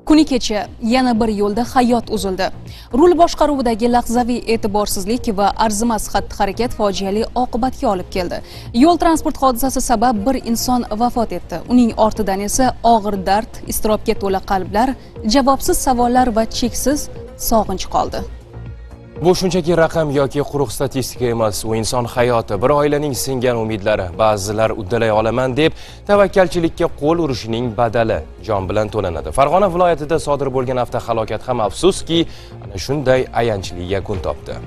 Kuni kecha yana bir yo'lda hayot uzildi. Rul boshqaruvidagi lahzaviy e'tiborsizlik va arzimas xatti-harakat fojiali oqibatga olib keldi. Yo'l transport hodisasi sabab bir inson vafot etdi. Uning ortidan esa og'ir dard, iztirobga to'la qalblar, javobsiz savollar va cheksiz sog'inch qoldi. Bu shunchaki raqam yoki quruq statistika emas, u inson hayoti, bir oilaning singan umidlari. Ba'zilar uddalay olaman deb tavakkalchilikka qo'l urishining badali jon bilan to'lanadi. Farg'ona viloyatida sodir bo'lgan avtohalokat ham afsuski ana shunday ayanchli yakun topdi.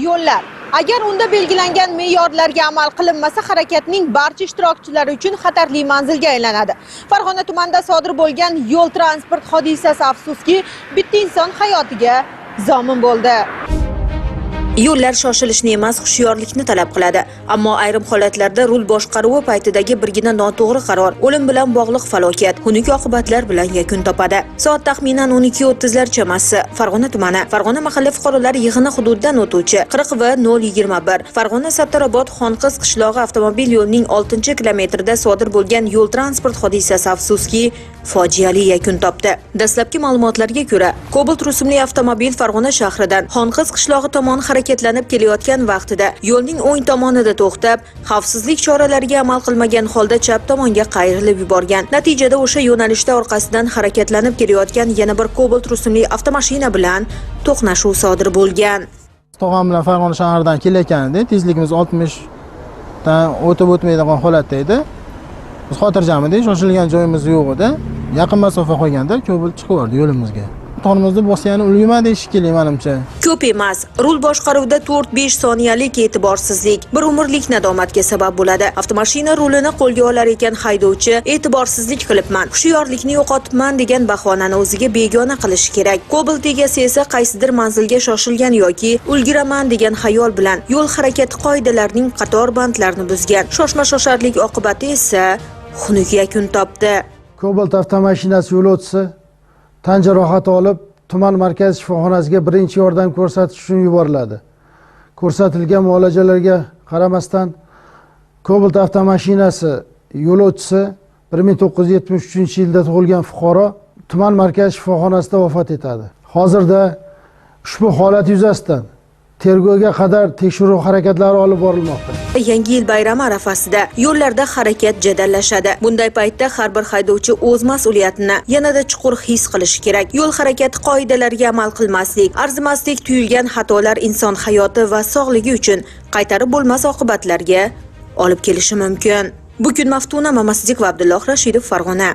Yo'llar agar unda belgilangan me'yorlarga amal qilinmasa, harakatning barcha ishtirokchilari uchun xatarli manzilga aylanadi. Farg'ona tumanida sodir bo'lgan yo'l transport hodisasi afsuski bitta inson hayotiga zomin bo'ldi. Yo'llar shoshilishni emas, hushyorlikni talab qiladi. Ammo ayrim holatlarda rul boshqaruvi paytidagi birgina noto'g'ri qaror o'lim bilan bog'liq falokat xunuk oqibatlar bilan yakun topadi. Soat taxminan 12:30lar chamasi Farg'ona tumani, Farg'ona mahalla fuqarolar yig'ini hududidan o'tuvchi 40 va 021 Farg'ona Sattorobod Xonqiz qishlog'i avtomobil yo'lining 6-kilometrida sodir bo'lgan yo'l transport hodisasi afsuski fojiali yakun topdi. Dastlabki ma'lumotlarga ko'ra, Cobalt rusumli avtomobil Farg'ona shahridan Xonqiz qishlog'i tomon harakatlanib kelayotgan vaqtida yo'lning o'ng tomonida to'xtab, xavfsizlik choralariga amal qilmagan holda chap tomonga qayrilib yuborgan. Natijada o'sha yo'nalishda orqasidan harakatlanib kelayotgan yana bir Cobalt rusumli avtomashina bilan to'qnashuv sodir bo'lgan. Tog'am bilan Farg'ona shahridan kelayotgan edi, tezligimiz 60 dan o'tib o'tmaydigan holatda edi. Biz xotirjam edik, shoshilgan joyimiz yo'q edi. Yaqin masofa qo'yganda Cobalt chiqib o'rdi yo'limizga. Tormozni bosgani ulgurmadi shekilli menimcha. Ko'p emas, rul boshqaruvida 4-5 soniyalik e'tiborsizlik bir umrlik nadomatga sabab bo'ladi. Avtomashina rulini qo'lga olar ekan haydovchi e'tiborsizlik qilibman, hushyorlikni yo'qotibman degan bahonani o'ziga begona qilish kerak. Cobalt egasi esa qaysidir manzilga shoshilgan yoki ulguraman degan xayol bilan yo'l harakati qoidalarining qator bandlarini buzgan. Shoshma-shosharlik oqibati esa xunuk yakun topdi. Cobalt avtomashinasi yo'lovchisi tan jarohati olib, tuman markaz shifoxonasiga birinchi yordam ko'rsatish uchun yuboriladi. Ko'rsatilgan muolajalarga qaramasdan Cobalt avtomashinasi yo'lovchisi 1973-yilda tug'ilgan fuqaro tuman markaz shifoxonasida vafot etadi. Hozirda ushbu holat yuzasidan tergovga qadar tekshiruv harakatlari olib borilmoqda. Yangi yil bayrami arafasida yo'llarda harakat jadallashadi. Bunday paytda har bir haydovchi o'z mas'uliyatini yanada chuqur his qilishi kerak. Yo'l harakati qoidalariga amal qilmaslik, arzimaslik tuyulgan xatolar inson hayoti va sog'ligi uchun qaytarib bo'lmas oqibatlarga olib kelishi mumkin. Bu kun Maftuna Mamasidek va Abdulloh Rashidov, Farg'ona.